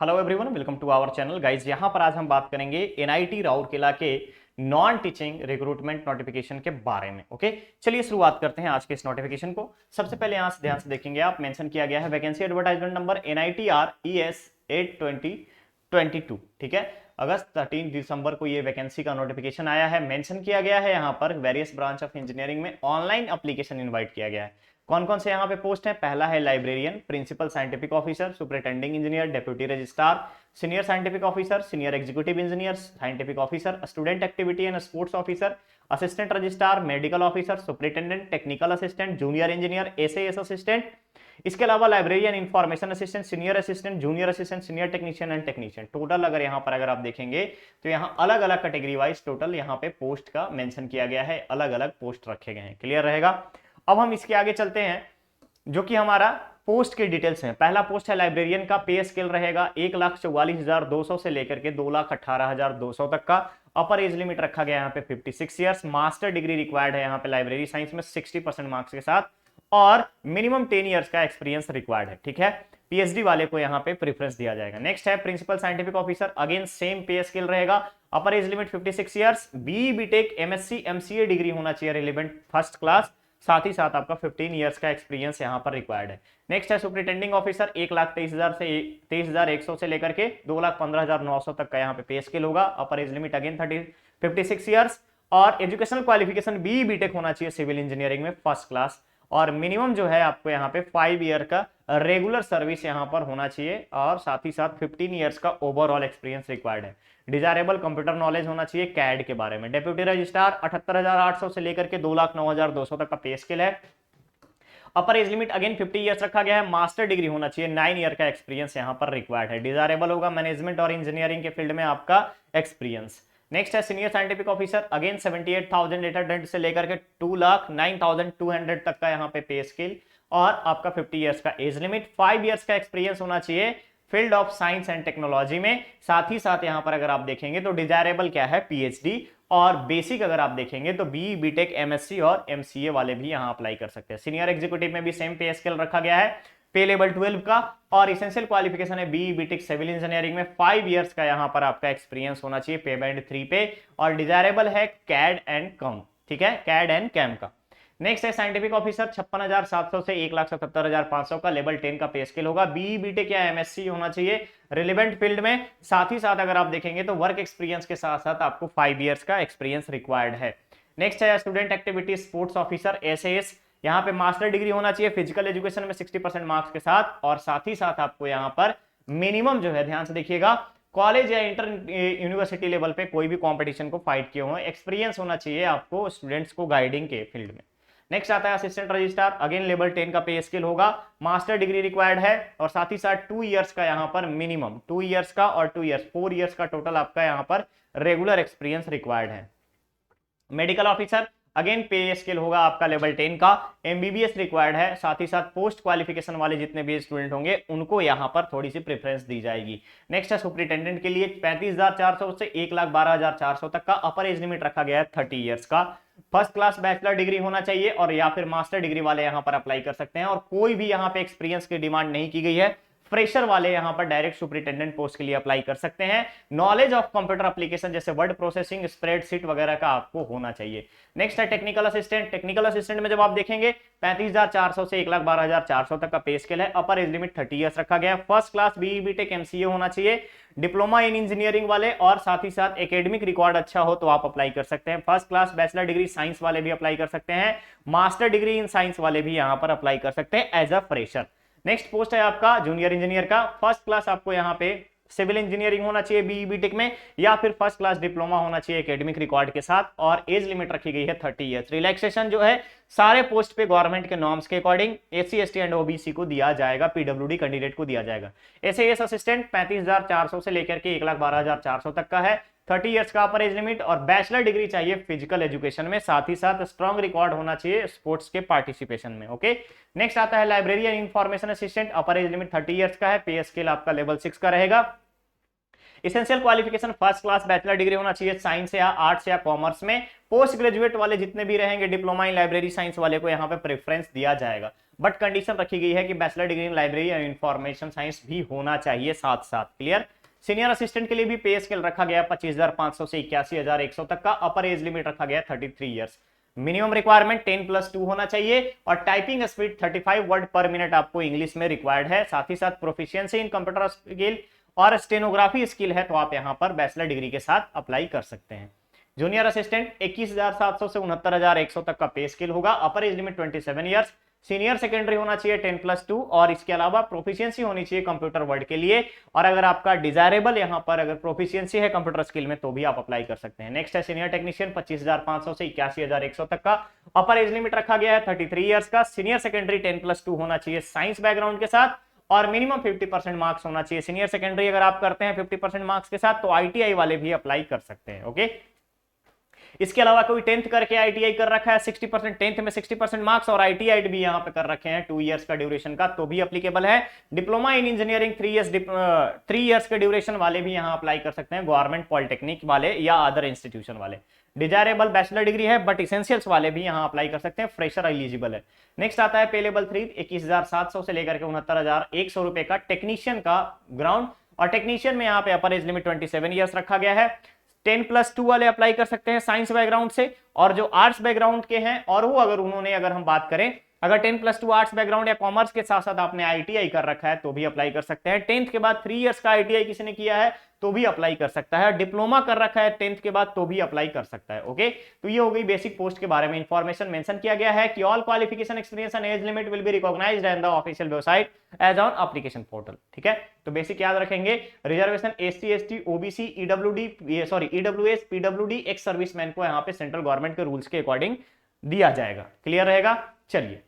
Hello everyone, welcome to our channel guys. यहाँ पर आज हम बात करेंगे एनआईटी राउरकेला के नॉन टीचिंग रिक्रूटमेंट नोटिफिकेशन के बारे में। ओके, चलिए शुरुआत करते हैं आज के इस नोटिफिकेशन को। सबसे पहले यहाँ से ध्यान से देखेंगे आप, मेंशन किया गया है vacancy advertisement number NITR ES 8/2022। ठीक है, अगस्त 13 दिसंबर को ये वैकेंसी का नोटिफिकेशन आया है। मेंशन किया गया है यहाँ पर वेरियस ब्रांच ऑफ इंजीनियरिंग में ऑनलाइन एप्लीकेशन इनवाइट किया गया है। कौन कौन से यहाँ पे पोस्ट है? पहला है librarian, principal scientific officer, superintending engineer, deputy registrar, senior scientific officer, senior executive engineer, scientific officer, student activity and sports officer, assistant registrar, medical officer, superintendent, technical assistant, junior engineer, SAS assistant. इसके अलावा librarian, information assistant, senior assistant, junior assistant, senior technician and technician. Total अगर यहाँ पर आप देखेंगे तो यहाँ अलग अलग कैटेगरी वाइज टोटल यहाँ पे पोस्ट का मेंशन किया गया है, अलग अलग पोस्ट रखे गए हैं। क्लियर रहेगा। अब हम इसके आगे चलते हैं, जो कि हमारा पोस्ट के डिटेल्स हैं। पहला पोस्ट है लाइब्रेरियन का। पे स्केल रहेगा 1,44,200 से लेकर के 2,18,200 तक का। अपर एज लिमिट रखा गया यहाँ पे 56 ईयर्स। मास्टर डिग्री रिक्वायर्ड है यहाँ पे लाइब्रेरी साइंस में 60% मार्क्स के साथ, और मिनिमम 10 ईयर्स का एक्सपीरियंस रिक्वायर्ड है। ठीक है, पीएचडी वाले को यहाँ पे प्रेफरेंस दिया जाएगा। नेक्स्ट है principal scientific officer, again same pay scale रहेगा। Upper age limit 56 years, BE BTech MSc MCA degree होना चाहिए रिलेवेंट फर्स्ट क्लास, साथ ही साथ आपका 15 ईयर्स का एक्सपीरियंस यहाँ पर रिक्वायर्ड है। नेक्स्ट है सुपरिटेंडिंग ऑफिसर, 1,23,000 से 23,100 से लेकर के 2,15,900 तक का यहाँ पे स्केल होगा। अपर एज लिमिट अगेन 56 ईयर्स, और एजुकेशनल क्वालिफिकेशन बीई बीटेक होना चाहिए सिविल इंजीनियरिंग में फर्स्ट क्लास, और मिनिमम जो है आपको यहाँ पे 5 ईयर का रेगुलर सर्विस यहाँ पर होना चाहिए, और साथ ही साथ 15 ईयर्स का ओवरऑल एक्सपीरियंस रिक्वायर्ड है। डिजायरेबल कंप्यूटर नॉलेज होना चाहिए कैड के बारे में। डेप्यूटी रजिस्ट्रार 78,800 से लेकर के 2,09,200 तक का पे स्केल है। अपर एज लिमिट अगेन 50 ईयर्स रखा गया है। मास्टर डिग्री होना चाहिए, 9 ईयर का एक्सपीरियंस यहाँ पर रिक्वायर्ड है। डिजायरेबल होगा मैनेजमेंट और इंजीनियरिंग के फील्ड में आपका एक्सपीरियंस। नेक्स्ट है सीनियर साइंटिफिक ऑफिसर, अगेन 78,800 से लेकर के 2,09,200 तक का यहाँ पे स्केल, और आपका 50 ईयर्स का एज लिमिट। 5 ईयर्स का एक्सपीरियंस होना चाहिए field of science and technology में। साथ ही साथ यहाँ पर अगर आप देखेंगे तो डिजायरेबल क्या है? पीएचडी, और बेसिक अगर आप देखेंगे तो बीई बीटेक MSc और MCA वाले भी यहाँ अप्लाई कर सकते हैं। सीनियर एग्जीक्यूटिव में भी सेम पे स्केल रखा गया है, पे लेवल 12 का, और इसेंशियल क्वालिफिकेशन है बीई बीटेक सिविल इंजीनियरिंग में 5 ईयर्स का यहाँ पर आपका एक्सपीरियंस होना चाहिए पे बैंड 3 पे, और डिजायरेबल है कैड एंड कम। ठीक है, कैड एंड कैम का। नेक्स्ट है साइंटिफिक ऑफिसर, 56,700 से 1,77,500 का लेवल 10 का पे स्केल होगा। बीई बीटेक या MSc होना चाहिए रिलेवेंट फील्ड में। साथ ही साथ अगर आप देखेंगे तो वर्क एक्सपीरियंस के साथ साथ आपको 5 ईयर्स का एक्सपीरियंस रिक्वायर्ड है। नेक्स्ट है student activity sports officer SAS, यहाँ पे मास्टर डिग्री होना चाहिए फिजिकल एजुकेशन में 60% मार्क्स के साथ, और साथ ही साथ आपको यहाँ पर मिनिमम जो है, ध्यान से देखिएगा, कॉलेज या इंटर यूनिवर्सिटी लेवल पे कोई भी कंपटीशन को फाइट किए हो, एक्सपीरियंस होना चाहिए आपको स्टूडेंट्स को गाइडिंग के फील्ड में। नेक्स्ट आता है असिस्टेंट रजिस्ट्रार, अगेन लेवल 10 का पे स्केल होगा। मास्टर डिग्री रिक्वायर्ड है, और साथ ही साथ 2 ईयर्स का यहाँ पर मिनिमम 2 ईयर्स का, और 2 ईयर्स 4 ईयर्स का टोटल आपका यहाँ पर रेगुलर एक्सपीरियंस रिक्वायर्ड है। मेडिकल ऑफिसर, अगेन पे स्केल होगा आपका लेवल 10 का। MBBS रिक्वायर्ड है, साथ ही साथ पोस्ट क्वालिफिकेशन वाले जितने भी स्टूडेंट होंगे उनको यहाँ पर थोड़ी सी प्रेफरेंस दी जाएगी। नेक्स्ट है सुपरिटेंडेंट के लिए 35,400 से 1,12,400 तक का। अपर एज लिमिट रखा गया है 30 ईयर्स का। फर्स्ट क्लास बैचलर डिग्री होना चाहिए, और या फिर मास्टर डिग्री वाले यहाँ पर अप्लाई कर सकते हैं, और कोई भी यहाँ पे एक्सपीरियंस की डिमांड नहीं की गई है। फ्रेशर वाले यहाँ पर डायरेक्ट सुपरिटेंडेंट पोस्ट के लिए अप्लाई कर सकते हैं। नॉलेज ऑफ कंप्यूटर एप्लीकेशन जैसे वर्ड प्रोसेसिंग, स्प्रेडशीट वगैरह का आपको होना चाहिए। नेक्स्ट है टेक्निकल असिस्टेंट। टेक्निकल असिस्टेंट में जब आप देखेंगे 35,400 से 1,12,400 तक का पे स्केल है। अपर एज लिमिट 30 ईयर्स रखा गया। First class BE BTech MCA होना चाहिए, डिप्लोमा इन इंजीनियरिंग वाले, और साथ ही साथ एकेडमिक रिकॉर्ड अच्छा हो तो आप अप्लाई कर सकते हैं। First class bachelor degree science वाले भी अप्लाई कर सकते हैं। मास्टर डिग्री इन साइंस वाले भी यहाँ पर अप्लाई कर सकते हैं as a fresher. Next post है आपका जूनियर इंजीनियर का। फर्स्ट क्लास आपको यहाँ पे सिविल इंजीनियरिंग होना चाहिए बीई बीटेक में, या फिर फर्स्ट क्लास डिप्लोमा होना चाहिए एकेडमिक रिकॉर्ड के साथ, और एज लिमिट रखी गई है 30 ईयर्स। रिलैक्सेशन जो है सारे पोस्ट पे गवर्नमेंट के नॉर्म्स के according SC ST and OBC को दिया जाएगा, PWD कैंडिडेट को दिया जाएगा। SAS असिस्टेंट 35,400 से लेकर के 1,12,400 तक का है। 30 ईयर्स का अपर एज लिमिट, और बैचलर डिग्री चाहिए फिजिकल एजुकेशन में, साथ ही साथ स्ट्रॉन्ग रिकॉर्ड होना चाहिए स्पोर्ट्स के पार्टिसिपेशन में। ओके, नेक्स्ट आता है लाइब्रेरियन इंफॉर्मेशन असिस्टेंट। अपर एज लिमिट 30 ईयर्स का है। पे स्केल आपका लेवल 6 का रहेगा। Essential qualification first class bachelor degree होना चाहिए साइंस या आर्ट्स या कॉमर्स में। पोस्ट ग्रेजुएट वाले जितने भी रहेंगे डिप्लोमा इन लाइब्रेरी साइंस वाले को यहाँ पे प्रेफरेंस दिया जाएगा, बट कंडीशन रखी गई है कि बैचलर डिग्री इन लाइब्रेरी या इंफॉर्मेशन साइंस भी होना चाहिए साथ साथ। क्लियर। सीनियर असिस्टेंट के लिए भी पे स्केल रखा गया 25,500 से 81,100 तक का। अपर एज लिमिट रखा गया 33 ईयर्स। मिनिमम रिक्वायरमेंट 10+2 होना चाहिए और टाइपिंग स्पीड 35 वर्ड पर मिनट आपको इंग्लिश में रिक्वायर्ड है। साथ ही साथ प्रोफिशिएंसी इन कंप्यूटर स्किल और स्टेनोग्राफी स्किल है तो आप यहाँ पर बैचलर डिग्री के साथ अप्लाई कर सकते हैं। जूनियर असिस्टेंट 21,700 से 69,100 तक का पे स्केल होगा। अपर age limit 27 years. Senior secondary होना चाहिए 10+2 और इसके अलावा प्रोफिशिएंसी होनी चाहिए कंप्यूटर वर्ड के लिए। और अगर आपका डिजायरेबल यहां पर अगर प्रोफिशिएंसी है कंप्यूटर स्किल में तो भी आप अप्लाई कर सकते हैं। नेक्स्ट है सीनियर टेक्नीशियन 25,500 से 81,100 तक का। अपर एज लिमिट रखा गया है 33 ईयर्स का। सीनियर सेकेंडरी 10+2 होना चाहिए साइंस बैकग्राउंड के साथ और मिनिमम 50% मार्क्स होना चाहिए। सीनियर सेकेंडरी अगर आप करते हैं 50% मार्क्स के साथ तो आईटीआई वाले भी अप्लाई कर सकते हैं। ओके। इसके अलावा कोई 10th करके आईटीआई कर रखा है 60%, 10th में 60% मार्क्स और आईटीआई भी यहां पे कर रखे हैं 2 इयर्स का ड्यूरेशन का तो भी एप्लीकेबल है। डिप्लोमा इन इंजीनियरिंग 3 इयर्स के ड्यूरेशन वाले भी यहां अप्लाई कर सकते हैं, गवर्नमेंट पॉलिटेक्निक वाले या अदर इंस्टीट्यूशन वाले। डिजायरेबल बैचलर डिग्री है बट इसेंशियल्स वाले भी यहां अप्लाई कर सकते हैं, फ्रेशर एलिजिबल है। नेक्स्ट आता है पे लेवल 3 21,700 से लेकर के 69,100 रुपए का टेक्नीशियन का ग्राउंड और टेक्नीशियन में यहाँ पे अपर एज लिमिट 27 इयर्स रखा गया है। 10+2 वाले अप्लाई कर सकते हैं साइंस बैकग्राउंड से और जो आर्ट्स बैकग्राउंड के हैं और वो अगर हम बात करें अगर 10+2 आर्ट्स बैकग्राउंड या कॉमर्स के साथ साथ आपने आईटीआई कर रखा है तो भी अप्लाई कर सकते हैं। 10th के बाद 3 इयर्स का आईटीआई किसी ने किया है तो भी अप्लाई कर सकता है। डिप्लोमा कर रखा है 10th के बाद तो भी अप्लाई कर सकता है। ओके, तो ये हो गई बेसिक पोस्ट के बारे में इंफॉर्मेशन। मेंशन किया गया है कि all qualification experience and age limit will be recognised in the official website as on application portal. ठीक है, तो बेसिक याद रखेंगे reservation SC ST OBC EWS PWD ex serviceman को यहाँ पे सेंट्रल गवर्नमेंट के रूल्स के अकॉर्डिंग दिया जाएगा। क्लियर रहेगा। चलिए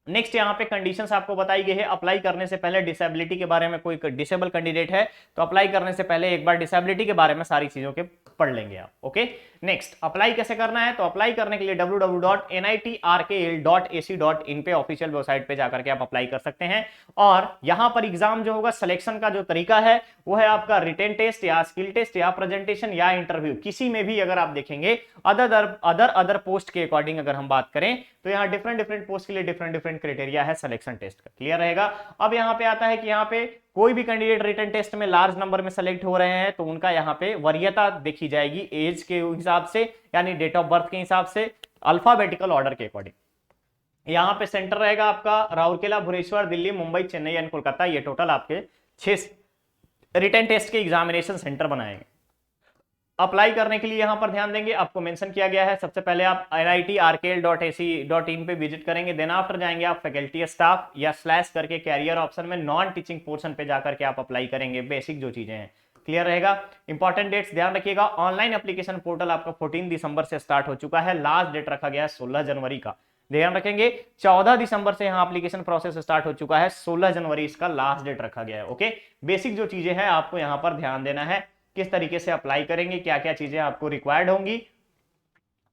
नेक्स्ट यहाँ पे कंडीशंस आपको बताई गई है। अप्लाई करने से पहले डिसेबिलिटी के बारे में, कोई डिसेबल कैंडिडेट है तो अप्लाई करने से पहले एक बार डिसेबिलिटी के बारे में सारी चीजों के पढ़ लेंगे आप। ओके, नेक्स्ट अप्लाई कैसे करना है, तो अप्लाई करने के लिए www.nitrkl.ac.in पे ऑफिशियल वेबसाइट पे जाकर के आप अप्लाई कर सकते हैं। और यहां पर एग्जाम जो होगा, सिलेक्शन का जो तरीका है वो है आपका रिटन टेस्ट या स्किल टेस्ट या प्रेजेंटेशन या इंटरव्यू, किसी में भी अगर आप देखेंगे अदर पोस्ट के अकॉर्डिंग अगर हम बात करें तो यहाँ डिफरेंट पोस्ट के लिए डिफरेंट क्राइटेरिया है सिलेक्शन टेस्ट का। क्लियर रहेगा। अब यहाँ पे आता है कि यहाँ पे कोई भी कैंडिडेट रिटन टेस्ट में लार्ज नंबर में सेलेक्ट हो रहे हैं तो उनका यहाँ पे वरीयता देखी जाएगी एज के हिसाब से, यानी डेट ऑफ बर्थ के हिसाब से, अल्फाबेटिकल ऑर्डर के अकॉर्डिंग। यहाँ पे सेंटर रहेगा आपका राउरकेला, भुवनेश्वर, दिल्ली, मुंबई, चेन्नई एंड कोलकाता। ये टोटल आपके 6 रिटन टेस्ट के एग्जामिनेशन सेंटर बनाएंगे। अप्लाई करने के लिए यहां पर ध्यान देंगे, आपको मेंशन किया गया है सबसे पहले आप nitrkl.ac.in पे विजिट करेंगे। देन आफ्टर जाएंगे आप फैकल्टी स्टाफ या स्लैश करके कैरियर ऑप्शन में नॉन टीचिंग पोर्शन पे जाकर के आप अप्लाई करेंगे। बेसिक जो चीजें हैं क्लियर रहेगा। इंपॉर्टेंट डेट्स ध्यान रखिएगा। ऑनलाइन एप्लीकेशन पोर्टल आपका 14 दिसंबर से स्टार्ट हो चुका है। लास्ट डेट रखा गया है 16 जनवरी का। ध्यान रखेंगे 14 दिसंबर से यहाँ एप्लीकेशन प्रोसेस स्टार्ट हो चुका है, 16 जनवरी इसका लास्ट डेट रखा गया है। ओके, बेसिक जो चीजें हैं आपको यहाँ पर ध्यान देना है, किस तरीके से अप्लाई करेंगे, क्या क्या चीजें आपको रिक्वायर्ड होंगी।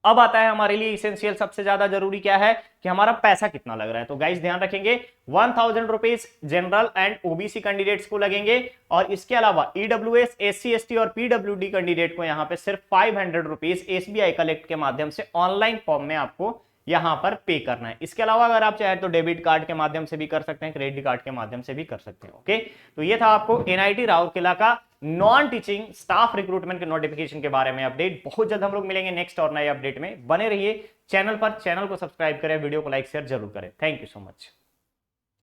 अब आता है हमारे लिए इसेंशियल, सबसे ज्यादा जरूरी क्या है कि हमारा पैसा कितना लग रहा है। तो गाइस ध्यान रखेंगे 1000 rupees general and OBC candidates को लगेंगे और इसके अलावा ईडब्ल्यूएस, एससी एसटी और पीडब्ल्यूडी कैंडिडेट को यहाँ पे सिर्फ 500 रुपीज एसबीआई कलेक्ट के माध्यम से ऑनलाइन फॉर्म में आपको यहां पर पे करना है। इसके अलावा अगर आप चाहे तो डेबिट कार्ड के माध्यम से भी कर सकते हैं, क्रेडिट कार्ड के माध्यम से भी कर सकते हैं। ओके, तो ये था आपको एनआईटी राउरकेला का नॉन टीचिंग स्टाफ रिक्रूटमेंट के नोटिफिकेशन के बारे में अपडेट। बहुत जल्द हम लोग मिलेंगे नेक्स्ट और नए अपडेट में। बने रहिए चैनल पर, चैनल को सब्सक्राइब करें, वीडियो को लाइक शेयर जरूर करें। Thank you so much.